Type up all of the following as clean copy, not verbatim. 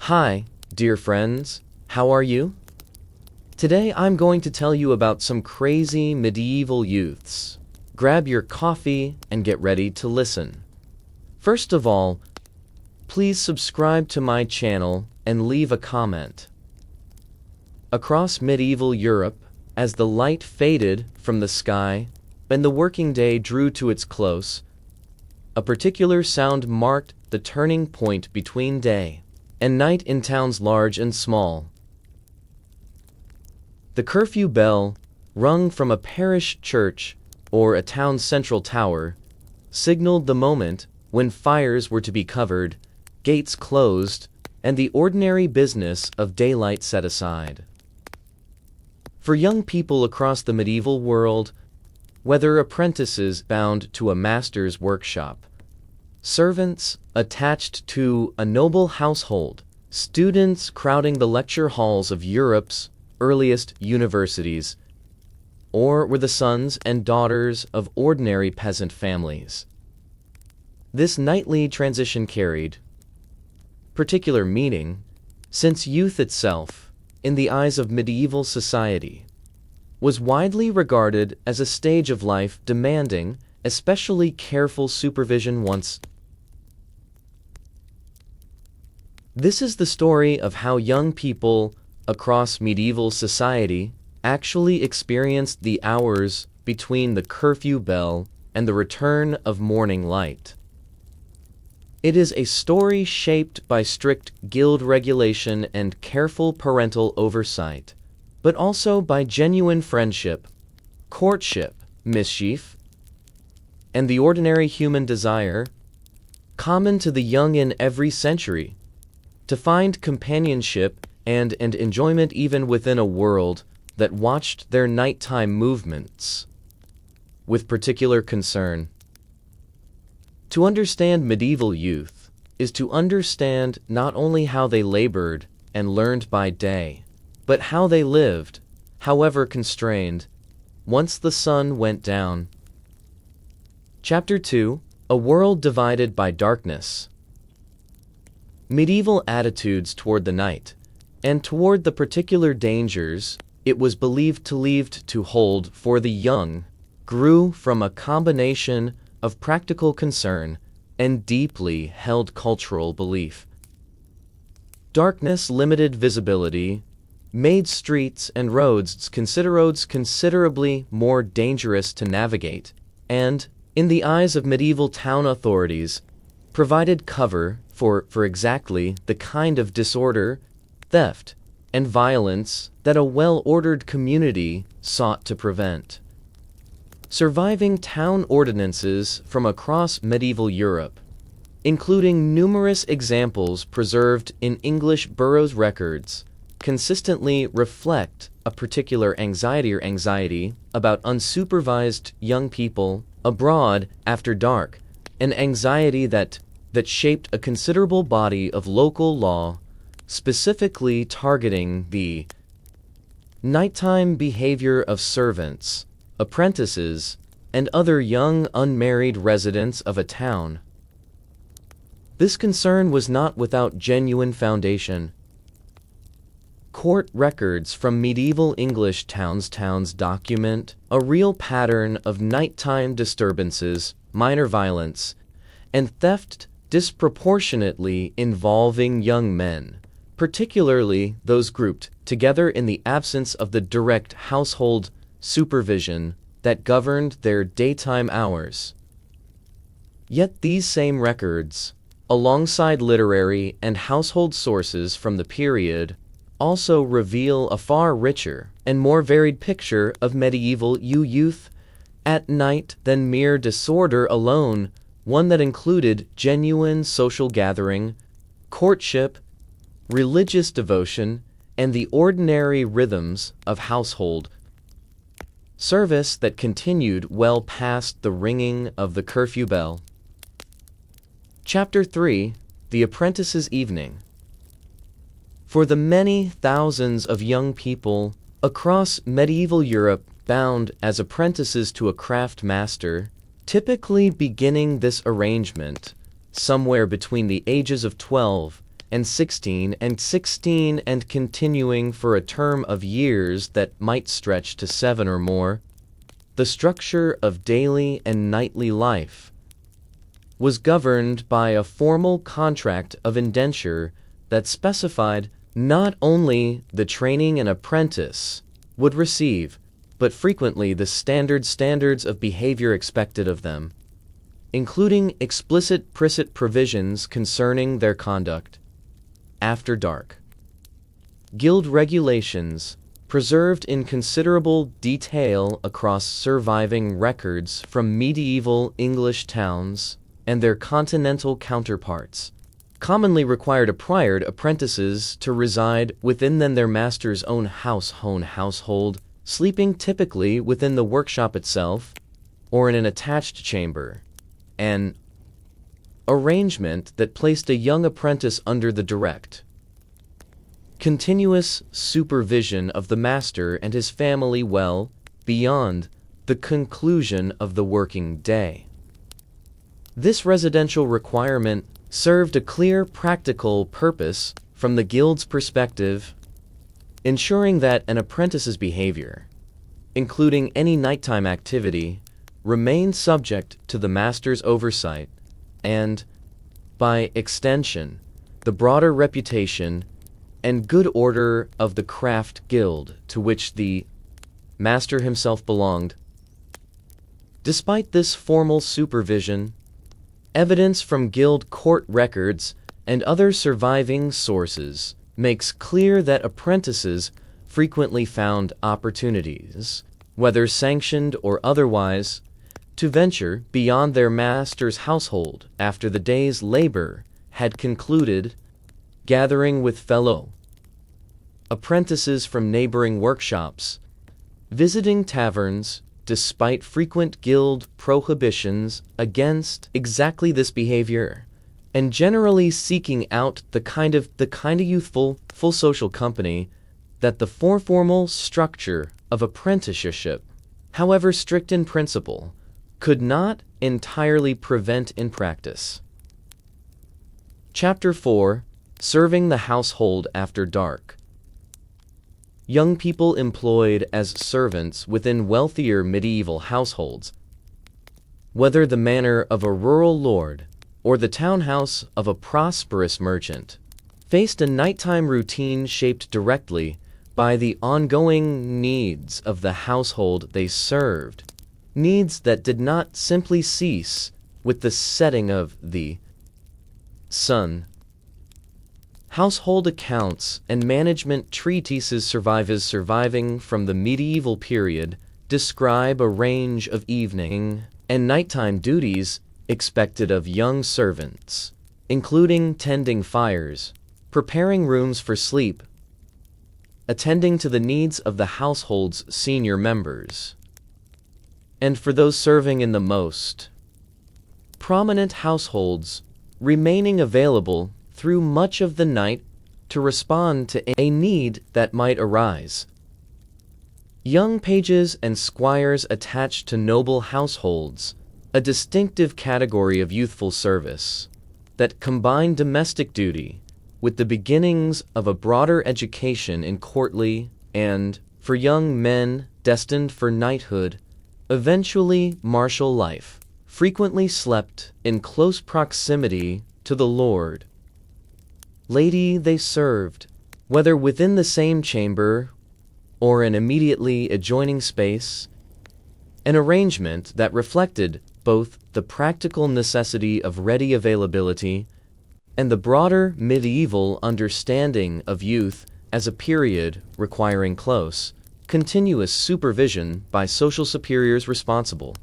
Hi, dear friends, how are you? Today I'm going to tell you about some crazy medieval youths. Grab your coffee and get ready to listen. First of all, please subscribe to my channel and leave a comment. Across medieval Europe, as the light faded from the sky and the working day drew to its close, a particular sound marked the turning point between day and night in towns large and small. The curfew bell, rung from a parish church or a town's central tower, signaled the moment when fires were to be covered, gates closed, and the ordinary business of daylight set aside. For young people across the medieval world, whether apprentices bound to a master's workshop, servants attached to a noble household, students crowding the lecture halls of Europe's earliest universities, or were the sons and daughters of ordinary peasant families, this nightly transition carried particular meaning, since youth itself, in the eyes of medieval society, was widely regarded as a stage of life demanding especially careful supervision once. This is the story of how young people across medieval society actually experienced the hours between the curfew bell and the return of morning light. It is a story shaped by strict guild regulation and careful parental oversight, but also by genuine friendship, courtship, mischief, and the ordinary human desire, common to the young in every century, to find companionship and enjoyment even within a world that watched their nighttime movements with particular concern. To understand medieval youth is to understand not only how they labored and learned by day, but how they lived, however constrained, once the sun went down. Chapter 2: A World Divided by Darkness. Medieval attitudes toward the night, and toward the particular dangers it was believed to hold for the young, grew from a combination of practical concern and deeply held cultural belief. Darkness limited visibility, made streets and roads considerably more dangerous to navigate, and, in the eyes of medieval town authorities, provided cover for exactly the kind of disorder, theft, and violence that a well-ordered community sought to prevent. Surviving town ordinances from across medieval Europe, including numerous examples preserved in English boroughs records, consistently reflect a particular anxiety about unsupervised young people abroad after dark, an anxiety that shaped a considerable body of local law, specifically targeting the nighttime behavior of servants, apprentices, and other young unmarried residents of a town. This concern was not without genuine foundation. Court records from medieval English towns document a real pattern of nighttime disturbances, minor violence, and theft disproportionately involving young men, particularly those grouped together in the absence of the direct household supervision that governed their daytime hours. Yet these same records, alongside literary and household sources from the period, also reveal a far richer and more varied picture of medieval youth at night than mere disorder alone, one that included genuine social gathering, courtship, religious devotion, and the ordinary rhythms of household service that continued well past the ringing of the curfew bell. Chapter 3: The Apprentice's Evening. For the many thousands of young people across medieval Europe bound as apprentices to a craft master, typically beginning this arrangement somewhere between the ages of 12 and 16 and 16 and continuing for a term of years that might stretch to 7 or more, the structure of daily and nightly life was governed by a formal contract of indenture that specified not only the training an apprentice would receive, but frequently the standards of behavior expected of them, including explicit provisions concerning their conduct after dark. Guild regulations, preserved in considerable detail across surviving records from medieval English towns and their continental counterparts, commonly required apprentices to reside within their master's own household, sleeping typically within the workshop itself or in an attached chamber, an arrangement that placed a young apprentice under the direct, continuous supervision of the master and his family well beyond the conclusion of the working day. This residential requirement served a clear practical purpose from the guild's perspective, ensuring that an apprentice's behavior, including any nighttime activity, remained subject to the master's oversight and, by extension, the broader reputation and good order of the craft guild to which the master himself belonged. Despite this formal supervision, evidence from guild court records and other surviving sources makes clear that apprentices frequently found opportunities, whether sanctioned or otherwise, to venture beyond their master's household after the day's labor had concluded, gathering with fellow apprentices from neighboring workshops, visiting taverns, despite frequent guild prohibitions against exactly this behavior, and generally seeking out the kind of youthful, full social company that the formal structure of apprenticeship, however strict in principle, could not entirely prevent in practice. Chapter 4: Serving the Household After Dark. Young people employed as servants within wealthier medieval households, whether the manor of a rural lord or the townhouse of a prosperous merchant, faced a nighttime routine shaped directly by the ongoing needs of the household they served, needs that did not simply cease with the setting of the sun. Household accounts and management treatises surviving from the medieval period describe a range of evening and nighttime duties expected of young servants, including tending fires, preparing rooms for sleep, attending to the needs of the household's senior members, and for those serving in the most prominent households, remaining available through much of the night to respond to a need that might arise. Young pages and squires attached to noble households, a distinctive category of youthful service that combined domestic duty with the beginnings of a broader education in courtly and, for young men destined for knighthood, eventually martial life, frequently slept in close proximity to the lord, lady they served, whether within the same chamber or an immediately adjoining space, an arrangement that reflected both the practical necessity of ready availability and the broader medieval understanding of youth as a period requiring close, continuous supervision by social superiors responsible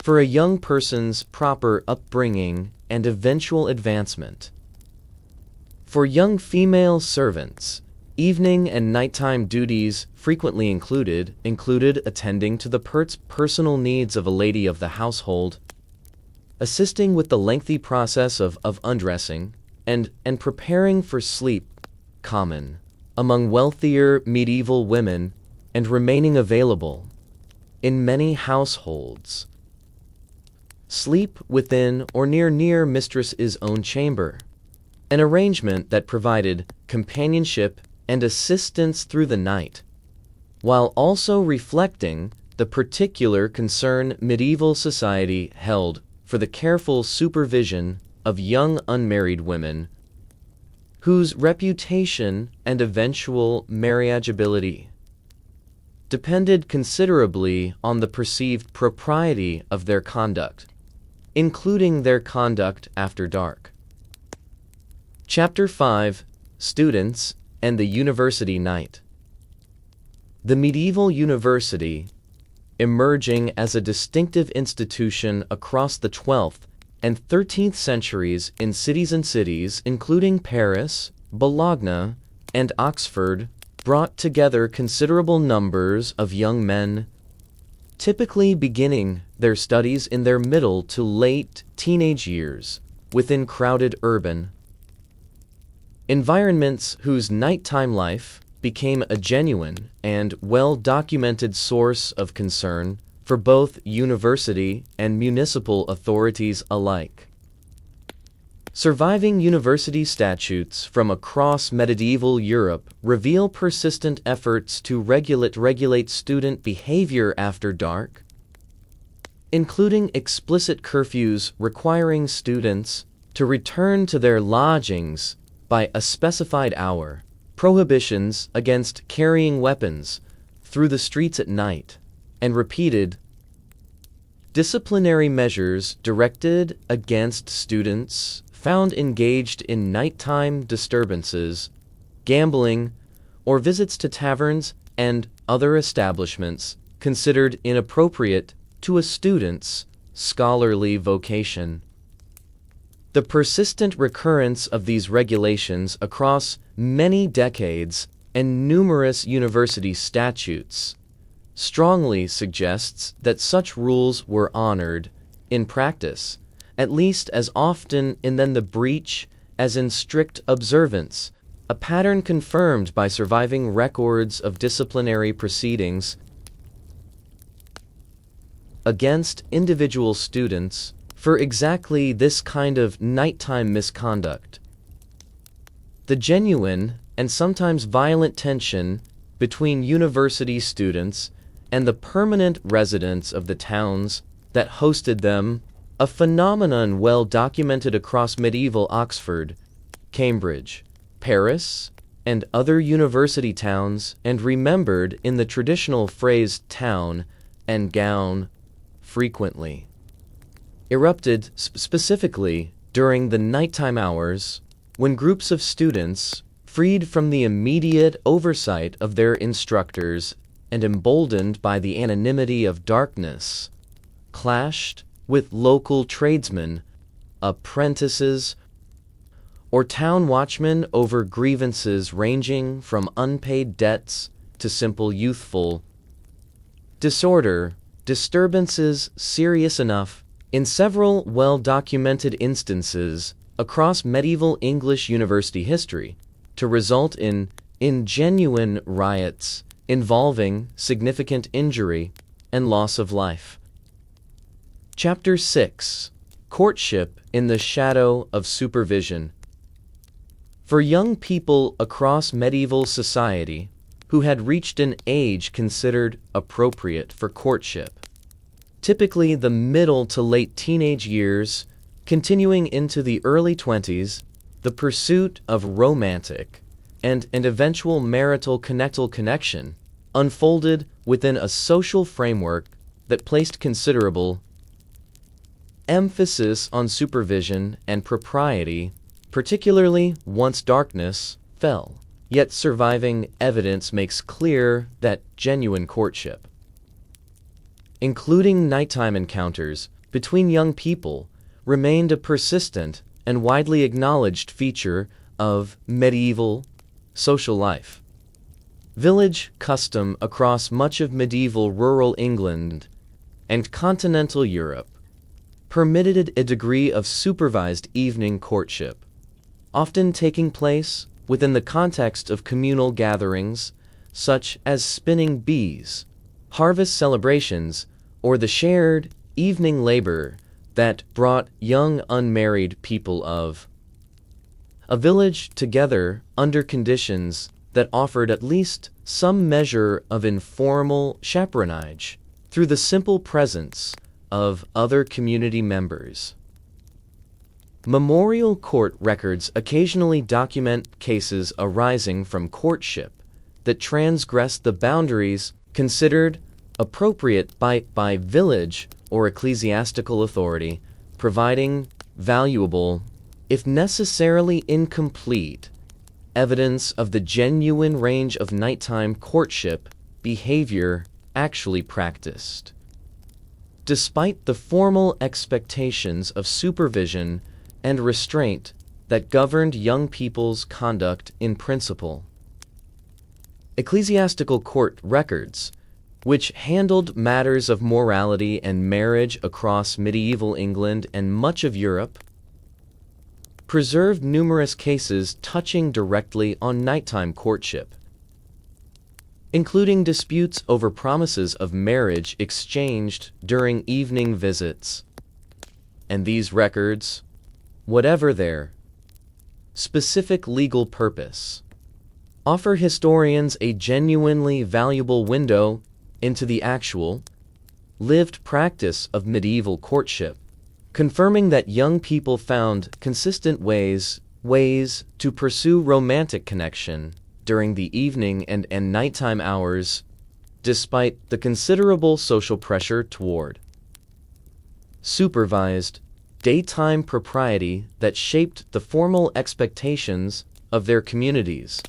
for a young person's proper upbringing and eventual advancement. For young female servants, evening and nighttime duties frequently included attending to the personal needs of a lady of the household, assisting with the lengthy process of undressing and preparing for sleep, common among wealthier medieval women, and remaining available in many households sleep within or near mistress's own chamber, an arrangement that provided companionship and assistance through the night, while also reflecting the particular concern medieval society held for the careful supervision of young unmarried women whose reputation and eventual marriageability depended considerably on the perceived propriety of their conduct, including their conduct after dark. Chapter 5: Students and the University Night. The medieval university, emerging as a distinctive institution across the 12th and 13th centuries in cities including Paris, Bologna, and Oxford, brought together considerable numbers of young men, typically beginning their studies in their middle to late teenage years within crowded urban environments whose nighttime life became a genuine and well-documented source of concern for both university and municipal authorities alike. Surviving university statutes from across medieval Europe reveal persistent efforts to regulate student behavior after dark, including explicit curfews requiring students to return to their lodgings by a specified hour, prohibitions against carrying weapons through the streets at night, and repeated disciplinary measures directed against students found engaged in nighttime disturbances, gambling, or visits to taverns and other establishments considered inappropriate to a student's scholarly vocation. The persistent recurrence of these regulations across many decades and numerous university statutes strongly suggests that such rules were honored, in practice, at least as often in the breach as in strict observance, a pattern confirmed by surviving records of disciplinary proceedings against individual students for exactly this kind of nighttime misconduct. The genuine and sometimes violent tension between university students and the permanent residents of the towns that hosted them, a phenomenon well documented across medieval Oxford, Cambridge, Paris, and other university towns, and remembered in the traditional phrase town and gown frequently, erupted specifically during the nighttime hours when groups of students, freed from the immediate oversight of their instructors and emboldened by the anonymity of darkness, clashed with local tradesmen, apprentices, or town watchmen over grievances ranging from unpaid debts to simple youthful disturbances serious enough, in several well-documented instances across medieval English university history, to result in genuine riots involving significant injury and loss of life. Chapter 6: Courtship in the Shadow of Supervision. For young people across medieval society who had reached an age considered appropriate for courtship, typically the middle to late teenage years, continuing into the early 20s, the pursuit of romantic and eventual marital connection unfolded within a social framework that placed considerable emphasis on supervision and propriety, particularly once darkness fell. Yet surviving evidence makes clear that genuine courtship, including nighttime encounters between young people, remained a persistent and widely acknowledged feature of medieval social life. Village custom across much of medieval rural England and continental Europe permitted a degree of supervised evening courtship, often taking place within the context of communal gatherings such as spinning bees, harvest celebrations, or the shared evening labor that brought young unmarried people of a village together under conditions that offered at least some measure of informal chaperonage through the simple presence of other community members. Memorial court records occasionally document cases arising from courtship that transgress the boundaries considered appropriate by village or ecclesiastical authority, providing valuable, if necessarily incomplete, evidence of the genuine range of nighttime courtship behavior actually practiced. Despite the formal expectations of supervision and restraint that governed young people's conduct in principle, ecclesiastical court records, which handled matters of morality and marriage across medieval England and much of Europe, preserved numerous cases touching directly on nighttime courtship, including disputes over promises of marriage exchanged during evening visits. And these records, whatever their specific legal purpose, offer historians a genuinely valuable window into the actual, lived practice of medieval courtship, confirming that young people found consistent ways to pursue romantic connection during the evening and nighttime hours, despite the considerable social pressure toward supervised, daytime propriety that shaped the formal expectations of their communities.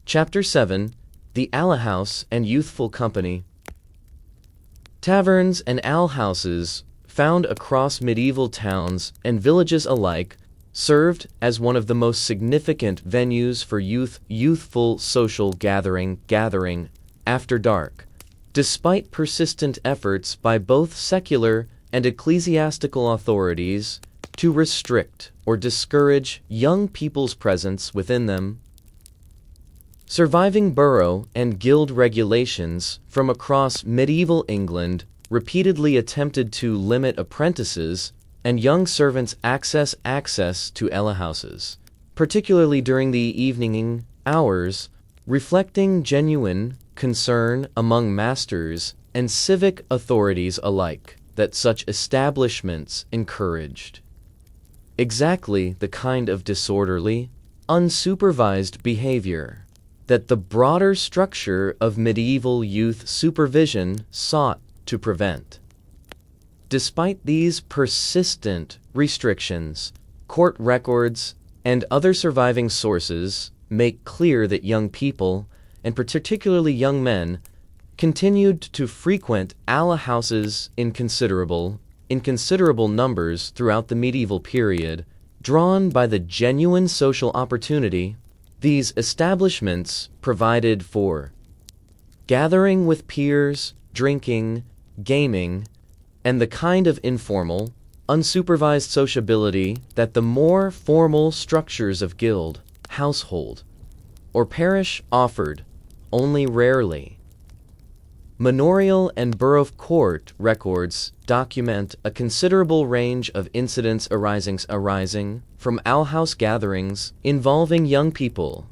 Chapter 7: The Alehouse and Youthful Company. Taverns and alehouses, found across medieval towns and villages alike, served as one of the most significant venues for youthful social gathering after dark, despite persistent efforts by both secular and ecclesiastical authorities to restrict or discourage young people's presence within them. Surviving borough and guild regulations from across medieval England repeatedly attempted to limit apprentices and young servants' access to alehouses, particularly during the evening hours, reflecting genuine concern among masters and civic authorities alike that such establishments encouraged exactly the kind of disorderly, unsupervised behavior that the broader structure of medieval youth supervision sought to prevent. Despite these persistent restrictions, court records and other surviving sources make clear that young people, and particularly young men, continued to frequent alehouses in considerable numbers throughout the medieval period, drawn by the genuine social opportunity these establishments provided for gathering with peers, drinking, gaming, and the kind of informal, unsupervised sociability that the more formal structures of guild, household, or parish offered only rarely. Manorial and borough court records document a considerable range of incidents arising from alehouse gatherings involving young people,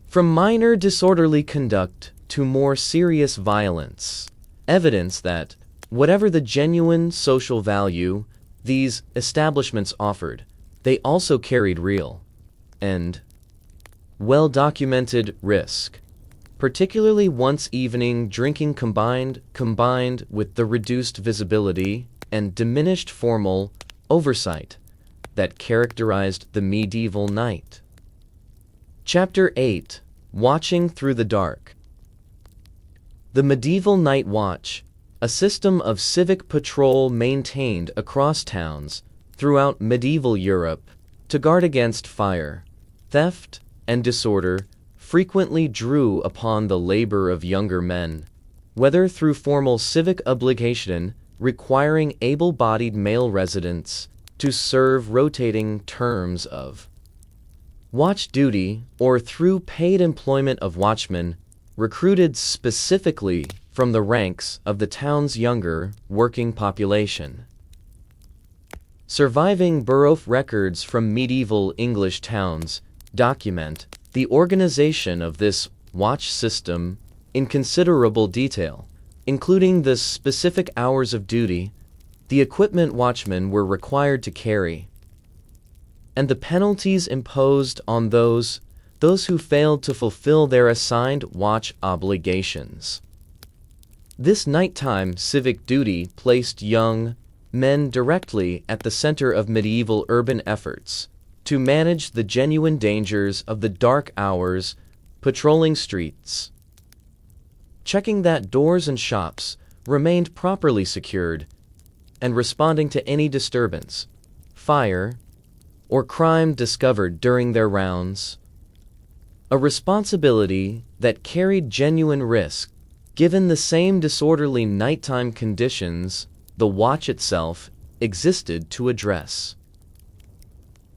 from minor disorderly conduct to more serious violence, evidence that, whatever the genuine social value these establishments offered, they also carried real and well-documented risk, particularly once evening drinking combined with the reduced visibility and diminished formal oversight that characterized the medieval night. Chapter 8: Watching Through the Dark. The medieval night watch, a system of civic patrol maintained across towns throughout medieval Europe to guard against fire, theft, and disorder, frequently drew upon the labor of younger men, whether through formal civic obligation requiring able-bodied male residents to serve rotating terms of watch duty, or through paid employment of watchmen recruited specifically from the ranks of the town's younger working population. Surviving Baroque records from medieval English towns document the organization of this watch system in considerable detail, including the specific hours of duty the equipment watchmen were required to carry, and the penalties imposed on those who failed to fulfill their assigned watch obligations. This nighttime civic duty placed young men directly at the center of medieval urban efforts to manage the genuine dangers of the dark hours, patrolling streets, checking that doors and shops remained properly secured, and responding to any disturbance, fire, or crime discovered during their rounds. A responsibility that carried genuine risk, given the same disorderly nighttime conditions the watch itself existed to address.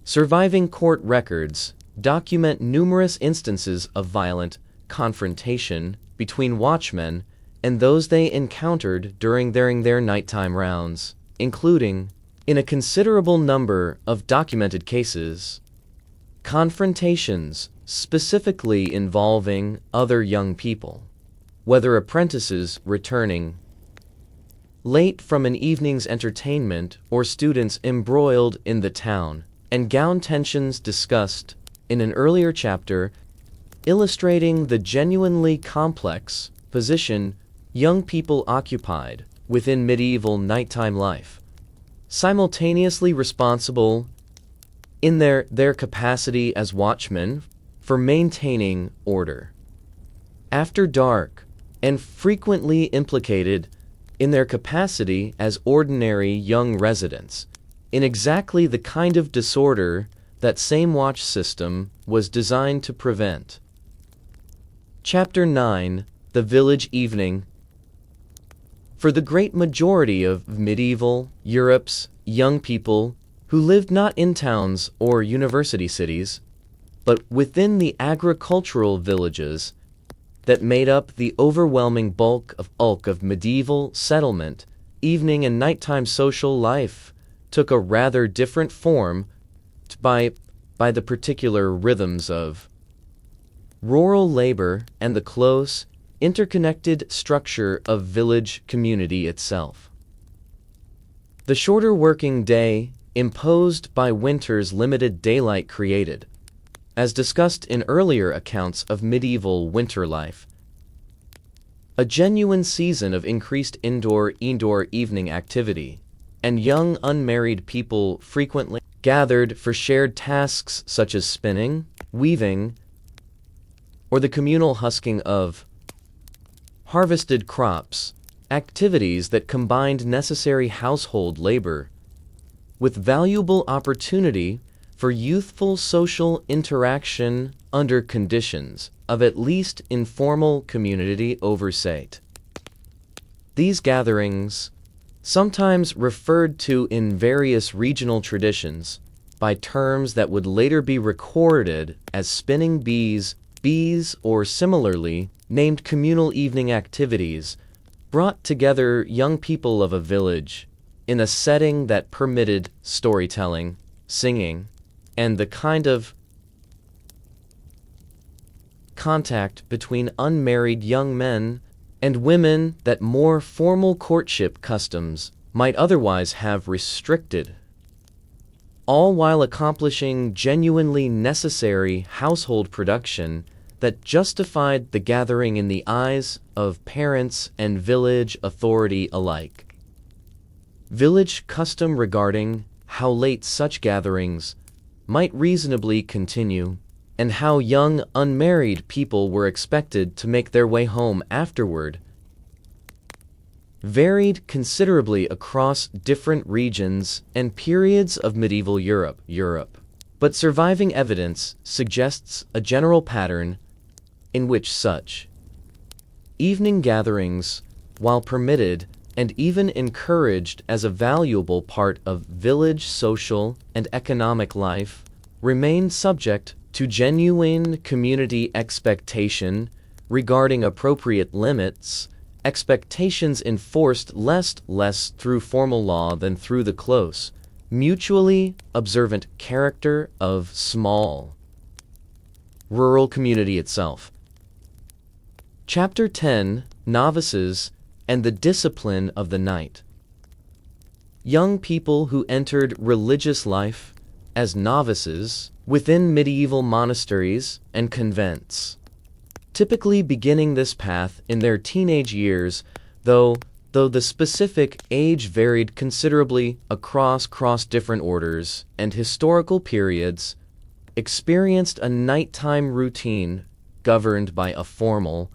Surviving court records document numerous instances of violent confrontation between watchmen and those they encountered during their nighttime rounds, including, in a considerable number of documented cases, confrontations specifically involving other young people, whether apprentices returning late from an evening's entertainment or students embroiled in the town and gown tensions discussed in an earlier chapter, illustrating the genuinely complex position young people occupied within medieval nighttime life, simultaneously responsible in their capacity as watchmen for maintaining order after dark, and frequently implicated in their capacity as ordinary young residents in exactly the kind of disorder that same watch system was designed to prevent. Chapter 9: The Village Evening. For the great majority of medieval Europe's young people who lived not in towns or university cities, but within the agricultural villages that made up the overwhelming bulk of medieval settlement, evening and nighttime social life took a rather different form by the particular rhythms of rural labor and the close, interconnected structure of village community itself. The shorter working day imposed by winter's limited daylight created, as discussed in earlier accounts of medieval winter life, a genuine season of increased indoor evening activity, and young unmarried people frequently gathered for shared tasks such as spinning, weaving, or the communal husking of harvested crops, activities that combined necessary household labor with valuable opportunity for youthful social interaction under conditions of at least informal community oversight. These gatherings, sometimes referred to in various regional traditions by terms that would later be recorded as spinning bees, or similarly named communal evening activities, brought together young people of a village in a setting that permitted storytelling, singing, and the kind of contact between unmarried young men and women that more formal courtship customs might otherwise have restricted, all while accomplishing genuinely necessary household production that justified the gathering in the eyes of parents and village authority alike. Village custom regarding how late such gatherings might reasonably continue, and how young unmarried people were expected to make their way home afterward, varied considerably across different regions and periods of medieval Europe. But surviving evidence suggests a general pattern in which such evening gatherings, while permitted and even encouraged as a valuable part of village social and economic life, remained subject to genuine community expectation regarding appropriate limits, expectations enforced less through formal law than through the close, mutually observant character of small rural community itself. Chapter 10, Novices and the Discipline of the Night. Young people who entered religious life as novices within medieval monasteries and convents, typically beginning this path in their teenage years, though the specific age varied considerably across different orders and historical periods, experienced a nighttime routine governed by a formal,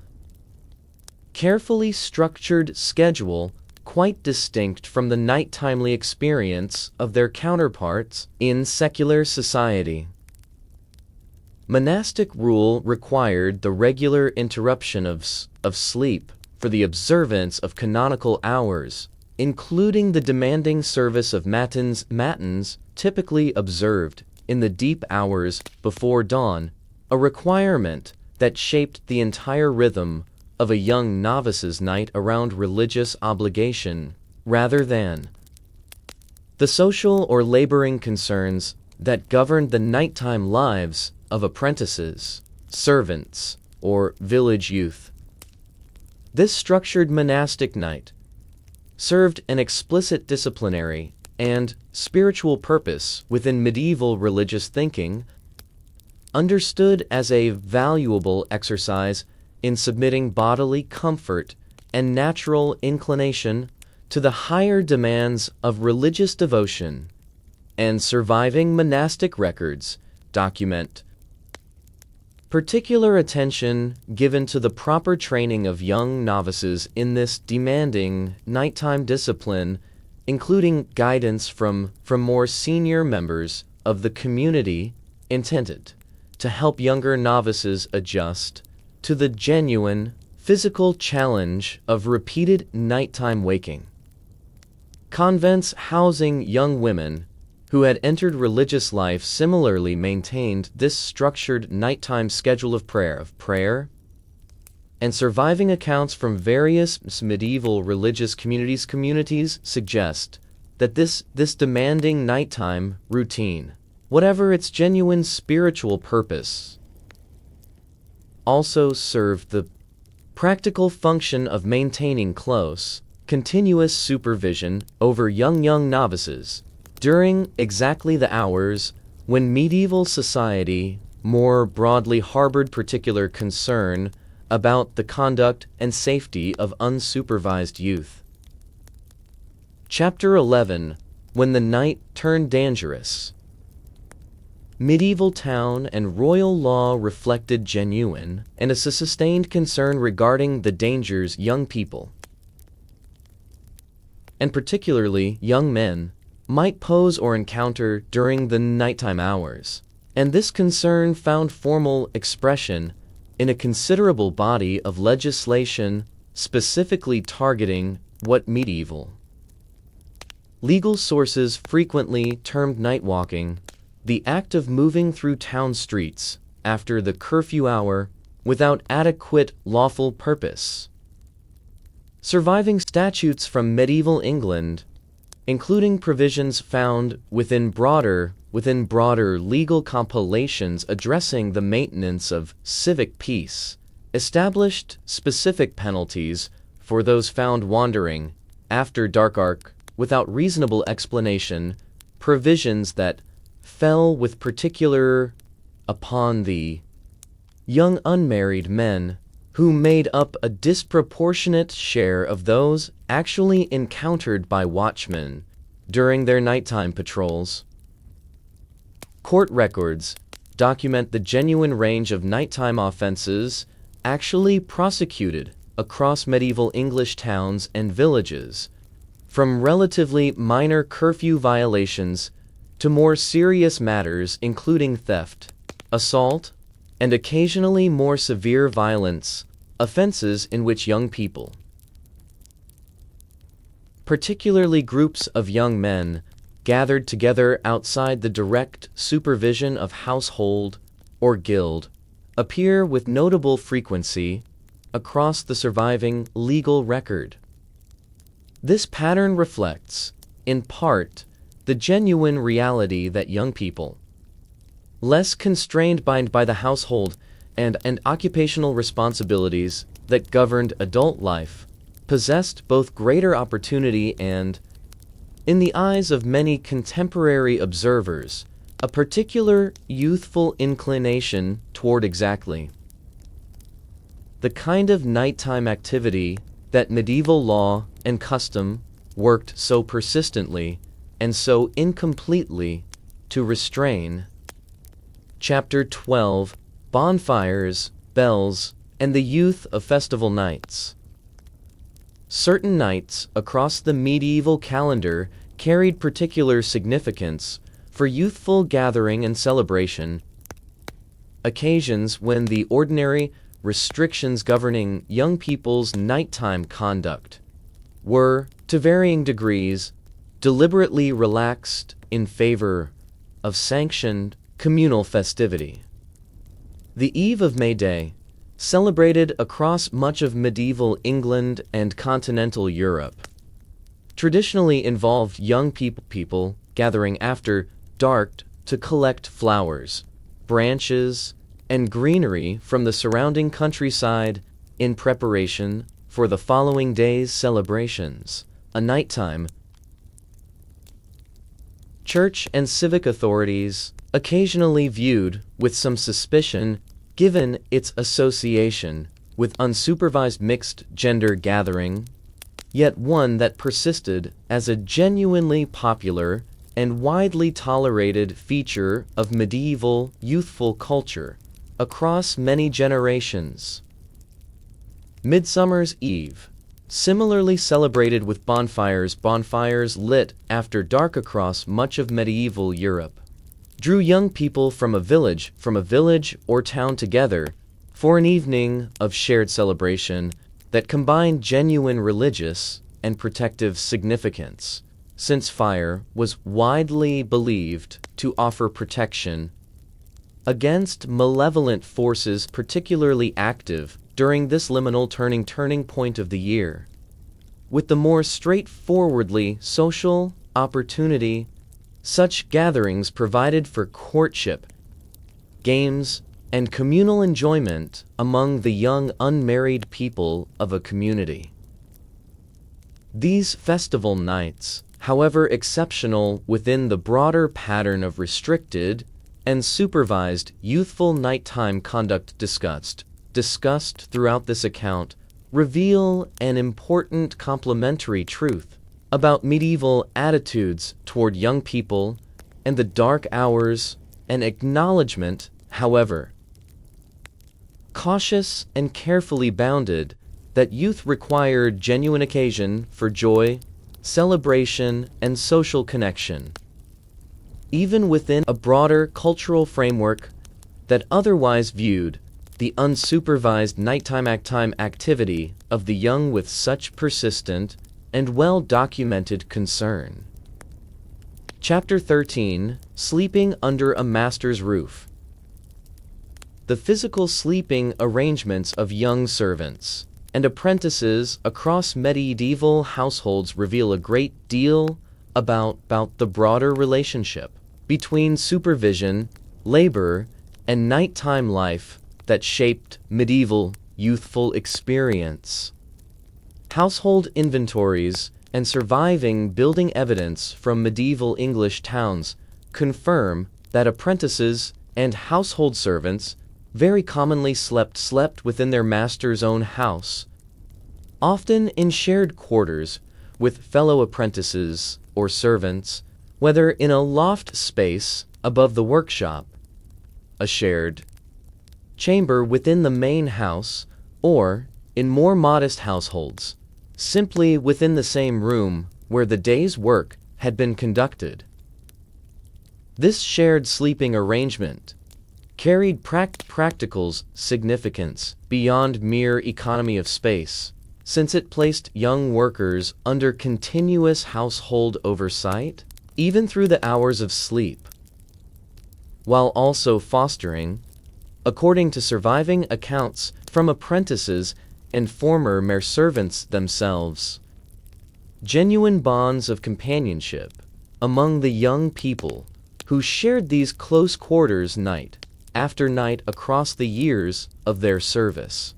carefully structured schedule quite distinct from the nighttimely experience of their counterparts in secular society. Monastic rule required the regular interruption of sleep for the observance of canonical hours, including the demanding service of matins typically observed in the deep hours before dawn, a requirement that shaped the entire rhythm of a young novice's night around religious obligation, rather than the social or laboring concerns that governed the nighttime lives of apprentices, servants, or village youth. This structured monastic night served an explicit disciplinary and spiritual purpose within medieval religious thinking, understood as a valuable exercise in submitting bodily comfort and natural inclination to the higher demands of religious devotion, and surviving monastic records document particular attention given to the proper training of young novices in this demanding nighttime discipline, including guidance from more senior members of the community intended to help younger novices adjust to the genuine physical challenge of repeated nighttime waking. Convents housing young women who had entered religious life similarly maintained this structured nighttime schedule of prayer, and surviving accounts from various medieval religious communities suggest that this demanding nighttime routine, whatever its genuine spiritual purpose, also served the practical function of maintaining close, continuous supervision over young novices during exactly the hours when medieval society more broadly harbored particular concern about the conduct and safety of unsupervised youth. Chapter 11, When the Night Turned Dangerous. Medieval town and royal law reflected genuine and a sustained concern regarding the dangers young people, and particularly young men, might pose or encounter during the nighttime hours, and this concern found formal expression in a considerable body of legislation specifically targeting what medieval legal sources frequently termed nightwalking, the act of moving through town streets after the curfew hour without adequate lawful purpose. Surviving statutes from medieval England, including provisions found within broader legal compilations addressing the maintenance of civic peace, established specific penalties for those found wandering after dark without reasonable explanation, provisions that fell with particular upon the young unmarried men who made up a disproportionate share of those actually encountered by watchmen during their nighttime patrols. Court records document the genuine range of nighttime offenses actually prosecuted across medieval English towns and villages, from relatively minor curfew violations to more serious matters including theft, assault, and occasionally more severe violence, offenses in which young people, particularly groups of young men, gathered together outside the direct supervision of household or guild, appear with notable frequency across the surviving legal record. This pattern reflects, in part, the genuine reality that young people, less constrained by the household and occupational responsibilities that governed adult life, possessed both greater opportunity and, in the eyes of many contemporary observers, a particular youthful inclination toward exactly the kind of nighttime activity that medieval law and custom worked so persistently and so incompletely to restrain. Chapter 12: Bonfires, Bells, and the Youth of Festival Nights. Certain nights across the medieval calendar carried particular significance for youthful gathering and celebration, occasions when the ordinary restrictions governing young people's nighttime conduct were, to varying degrees, deliberately relaxed in favor of sanctioned communal festivity. The Eve of May Day, celebrated across much of medieval England and continental Europe, traditionally involved young people gathering after dark to collect flowers, branches, and greenery from the surrounding countryside in preparation for the following day's celebrations, a nighttime. Church and civic authorities occasionally viewed with some suspicion, given its association with unsupervised mixed-gender gathering, yet one that persisted as a genuinely popular and widely tolerated feature of medieval youthful culture across many generations. Midsummer's Eve, similarly celebrated with bonfires lit after dark across much of medieval Europe, drew young people from a village or town together for an evening of shared celebration that combined genuine religious and protective significance, since fire was widely believed to offer protection against malevolent forces particularly active during this liminal turning point of the year. With the more straightforwardly social opportunity, such gatherings provided for courtship, games, and communal enjoyment among the young unmarried people of a community. These festival nights, however exceptional within the broader pattern of restricted and supervised youthful nighttime conduct discussed throughout this account, reveal an important complementary truth about medieval attitudes toward young people and the dark hours, an acknowledgement, however, cautious and carefully bounded, that youth required genuine occasion for joy, celebration, and social connection, even within a broader cultural framework that otherwise viewed the unsupervised nighttime activity of the young with such persistent and well-documented concern. Chapter 13: Sleeping Under a Master's Roof. The physical sleeping arrangements of young servants and apprentices across medieval households reveal a great deal about the broader relationship between supervision, labor, and nighttime life that shaped medieval youthful experience. Household inventories and surviving building evidence from medieval English towns confirm that apprentices and household servants very commonly slept within their master's own house, often in shared quarters with fellow apprentices or servants, whether in a loft space above the workshop, a shared chamber within the main house, or, in more modest households, simply within the same room where the day's work had been conducted. This shared sleeping arrangement carried practical significance beyond mere economy of space, since it placed young workers under continuous household oversight, even through the hours of sleep, while also fostering, according to surviving accounts from apprentices and former maidservants themselves, genuine bonds of companionship among the young people who shared these close quarters night after night across the years of their service.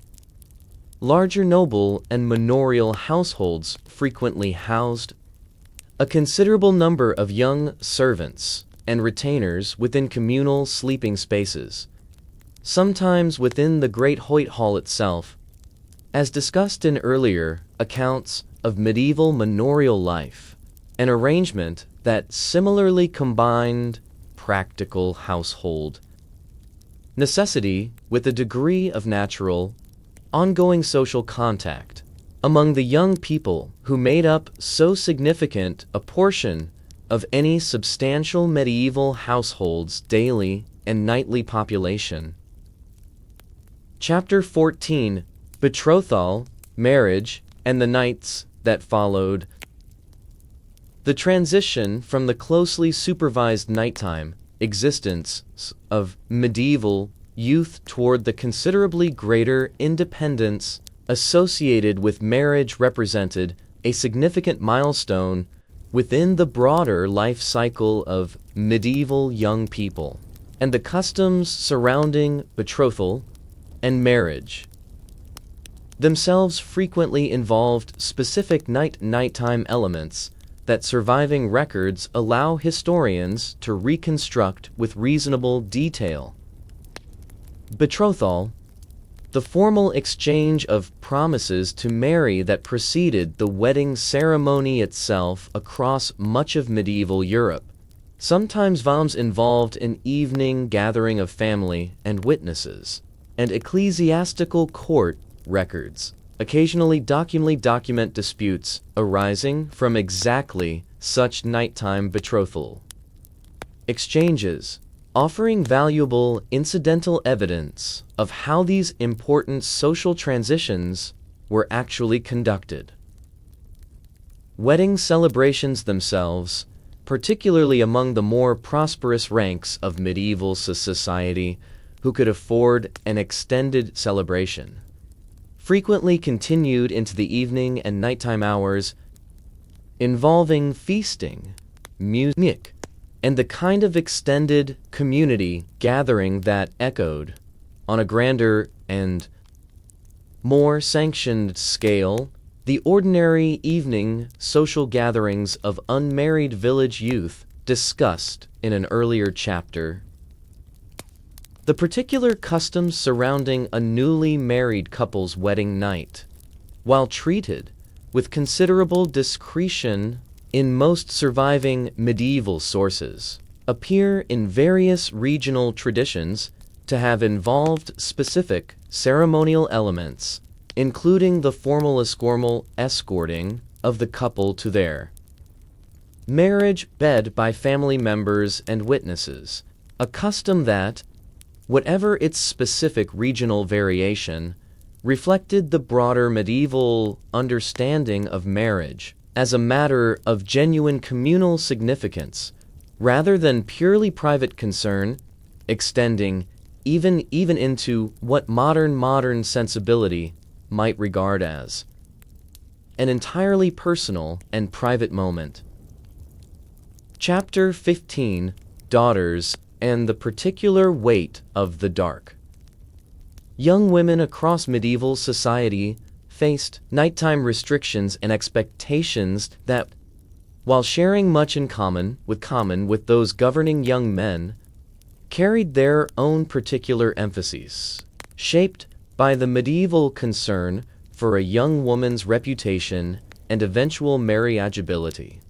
Larger noble and manorial households frequently housed a considerable number of young servants and retainers within communal sleeping spaces, sometimes within the great Hoyt Hall itself, as discussed in earlier accounts of medieval manorial life, an arrangement that similarly combined practical household necessity with a degree of natural, ongoing social contact among the young people who made up so significant a portion of any substantial medieval household's daily and nightly population. Chapter 14: Betrothal, Marriage, and the Nights that Followed. The transition from the closely supervised nighttime existence of medieval youth toward the considerably greater independence associated with marriage represented a significant milestone within the broader life cycle of medieval young people, and the customs surrounding betrothal and marriage themselves frequently involved specific nighttime elements that surviving records allow historians to reconstruct with reasonable detail. Betrothal, the formal exchange of promises to marry that preceded the wedding ceremony itself across much of medieval Europe, sometimes involved an evening gathering of family and witnesses, and ecclesiastical court records occasionally document disputes arising from exactly such nighttime betrothal exchanges, offering valuable incidental evidence of how these important social transitions were actually conducted. Wedding celebrations themselves, particularly among the more prosperous ranks of medieval society who could afford an extended celebration, frequently continued into the evening and nighttime hours, involving feasting, music, and the kind of extended community gathering that echoed, on a grander and more sanctioned scale, the ordinary evening social gatherings of unmarried village youth discussed in an earlier chapter. The particular customs surrounding a newly married couple's wedding night, while treated with considerable discretion in most surviving medieval sources, appear in various regional traditions to have involved specific ceremonial elements, including the formal escorting of the couple to their marriage bed by family members and witnesses, a custom that, whatever its specific regional variation, reflected the broader medieval understanding of marriage as a matter of genuine communal significance, rather than purely private concern, extending even into what modern sensibility might regard as an entirely personal and private moment. Chapter 15: Daughters and the Particular Weight of the Dark. Young women across medieval society faced nighttime restrictions and expectations that, while sharing much in common with those governing young men, carried their own particular emphases, shaped by the medieval concern for a young woman's reputation and eventual marriageability,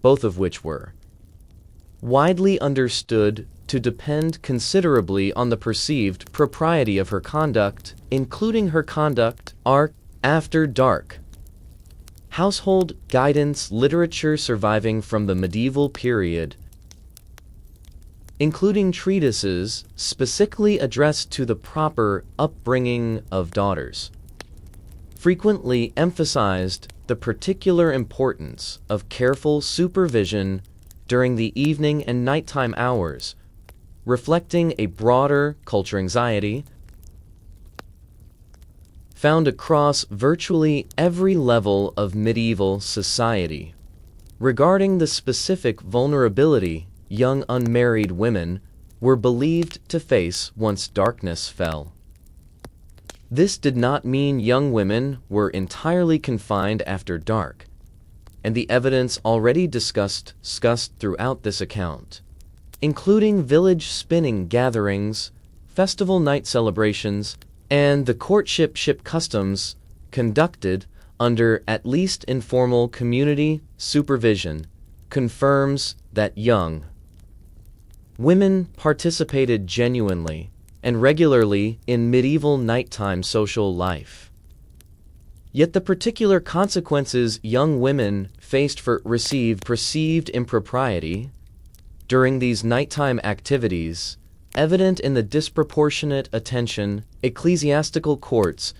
both of which were widely understood to depend considerably on the perceived propriety of her conduct, including her conduct after dark. Household guidance literature surviving from the medieval period, including treatises specifically addressed to the proper upbringing of daughters, frequently emphasized the particular importance of careful supervision during the evening and nighttime hours, reflecting a broader culture anxiety found across virtually every level of medieval society. regarding the specific vulnerability young unmarried women were believed to face once darkness fell. This did not mean young women were entirely confined after dark, and the evidence already discussed throughout this account, including village spinning gatherings, festival night celebrations, and the courtship customs conducted under at least informal community supervision, confirms that young women participated genuinely and regularly in medieval nighttime social life. Yet the particular consequences young women faced for perceived impropriety during these nighttime activities, evident in the disproportionate attention ecclesiastical courts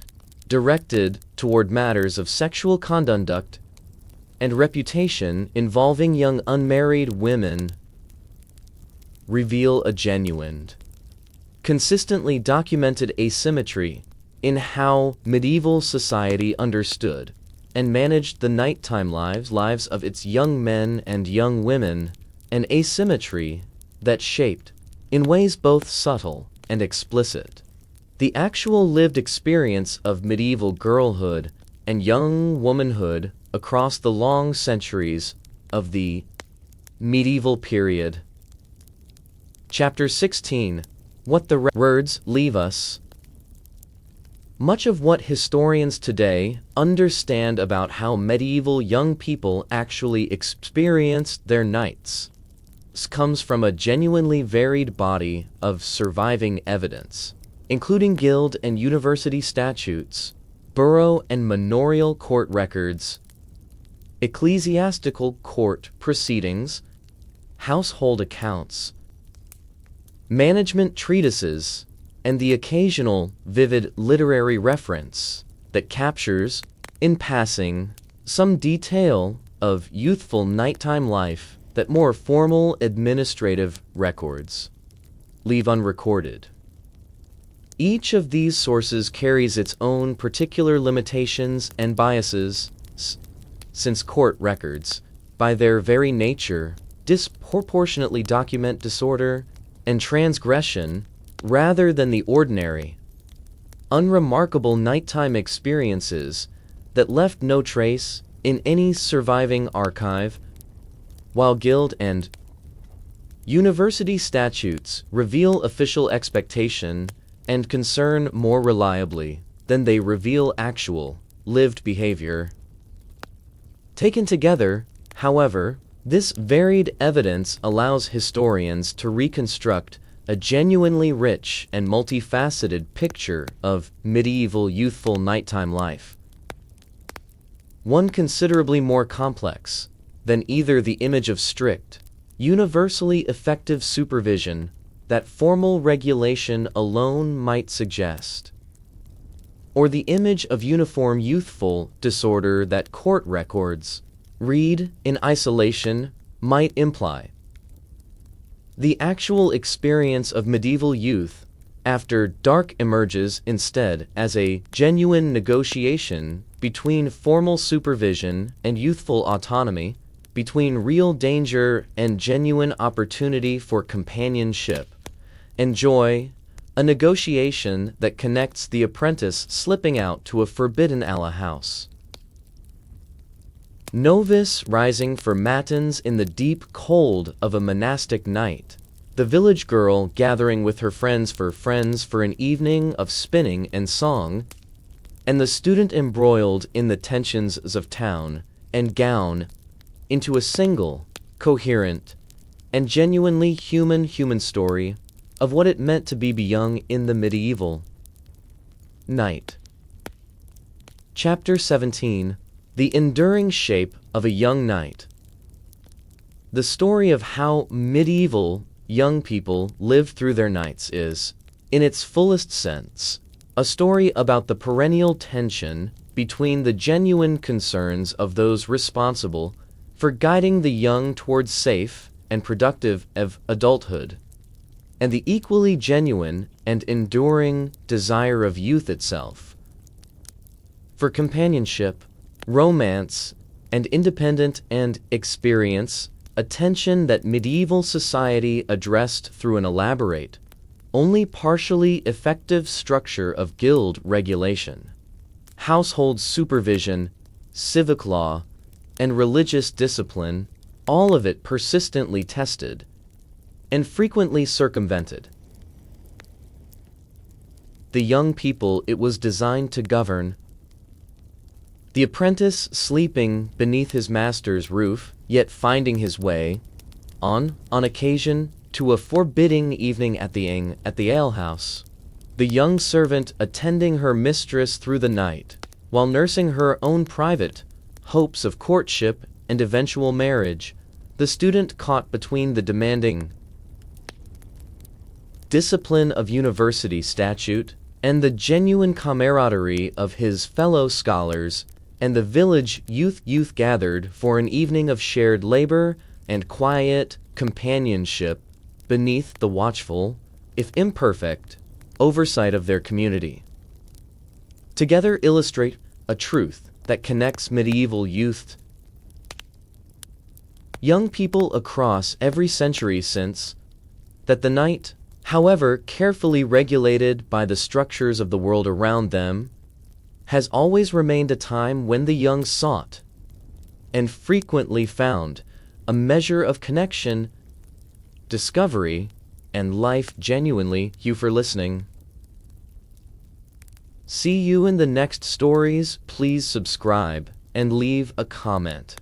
directed toward matters of sexual conduct and reputation involving young unmarried women, reveal a genuine, consistently documented asymmetry in how medieval society understood and managed the nighttime lives of its young men and young women, an asymmetry that shaped, in ways both subtle and explicit, the actual lived experience of medieval girlhood and young womanhood across the long centuries of the medieval period. Chapter 16. What the words leave us. Much of what historians today understand about how medieval young people actually experienced their nights comes from a genuinely varied body of surviving evidence, including guild and university statutes, borough and manorial court records, ecclesiastical court proceedings, household accounts, management treatises, and the occasional vivid literary reference that captures, in passing, some detail of youthful nighttime life that more formal administrative records leave unrecorded. Each of these sources carries its own particular limitations and biases, since court records, by their very nature, disproportionately document disorder and transgression rather than the ordinary, unremarkable nighttime experiences that left no trace in any surviving archive, while guild and university statutes reveal official expectation and concern more reliably than they reveal actual, lived behavior. Taken together, however, this varied evidence allows historians to reconstruct a genuinely rich and multifaceted picture of medieval youthful nighttime life. One considerably more complex than either the image of strict, universally effective supervision that formal regulation alone might suggest, or the image of uniform youthful disorder that court records, read in isolation, might imply. The actual experience of medieval youth after dark emerges instead as a genuine negotiation between formal supervision and youthful autonomy, between real danger and genuine opportunity for companionship and joy, a negotiation that connects the apprentice slipping out to a forbidden house, novice rising for matins in the deep cold of a monastic night, the village girl gathering with her friends for an evening of spinning and song, and the student embroiled in the tensions of town and gown into a single, coherent, and genuinely human story of what it meant to be young in the medieval night. Chapter 17. The enduring shape of a young night. The story of how medieval young people lived through their nights is, in its fullest sense, a story about the perennial tension between the genuine concerns of those responsible for guiding the young towards safe and productive adulthood, and the equally genuine and enduring desire of youth itself for companionship, romance, and independent and experience, a tension that medieval society addressed through an elaborate, only partially effective structure of guild regulation, household supervision, civic law, and religious discipline, all of it persistently tested and frequently circumvented. The young people it was designed to govern. The apprentice sleeping beneath his master's roof, yet finding his way, on occasion, to a forbidding evening at the alehouse. The young servant attending her mistress through the night, while nursing her own private hopes of courtship and eventual marriage. The student caught between the demanding discipline of university statute and the genuine camaraderie of his fellow scholars, and the village youth gathered for an evening of shared labor and quiet companionship beneath the watchful, if imperfect, oversight of their community. Together illustrate a truth that connects medieval youth, young people across every century since, that the night, however carefully regulated by the structures of the world around them, has always remained a time when the young sought, and frequently found, a measure of connection, discovery, and life genuinely. Thank you for listening. See you in the next stories. Please subscribe and leave a comment.